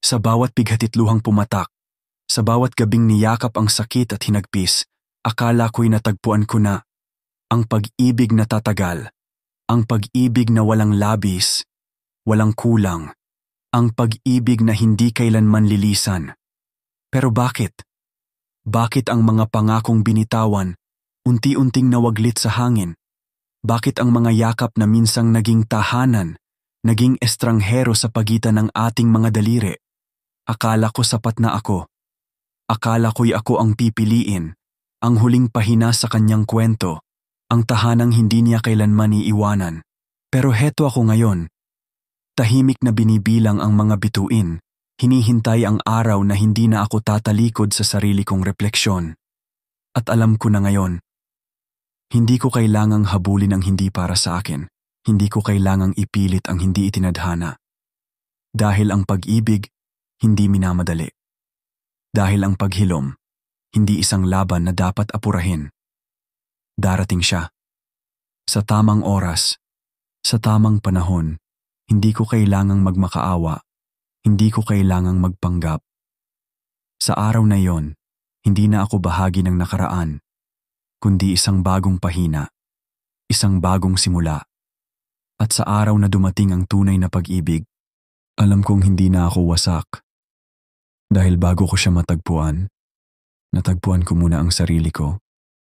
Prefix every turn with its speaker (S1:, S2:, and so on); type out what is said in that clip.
S1: Sa bawat bighatit luhang pumatak, sa bawat gabing niyakap ang sakit at hinagpis, akala ko'y natagpuan ko na ang pag-ibig na tatagal, ang pag-ibig na walang labis, walang kulang, ang pag-ibig na hindi kailanman lilisan. Pero bakit? Bakit ang mga pangakong binitawan unti-unting nawaglit sa hangin? Bakit ang mga yakap na minsang naging tahanan, naging estranghero sa pagitan ng ating mga daliri? Akala ko sapat na ako. Akala ko'y ako ang pipiliin, ang huling pahina sa kanyang kwento, ang tahanang hindi niya kailanman iiwanan. Pero heto ako ngayon. Tahimik na binibilang ang mga bituin, hinihintay ang araw na hindi na ako tatalikod sa sarili kong refleksyon. At alam ko na ngayon, hindi ko kailangang habulin ang hindi para sa akin, hindi ko kailangang ipilit ang hindi itinadhana. Dahil ang pag-ibig, hindi minamadali. Dahil ang paghilom, hindi isang laban na dapat apurahin. Darating siya. Sa tamang oras, sa tamang panahon, hindi ko kailangang magmakaawa, hindi ko kailangang magpanggap. Sa araw na iyon, hindi na ako bahagi ng nakaraan, kundi isang bagong pahina, isang bagong simula. At sa araw na dumating ang tunay na pag-ibig, alam kong hindi na ako wasak. Dahil bago ko siya matagpuan, natagpuan ko muna ang sarili ko.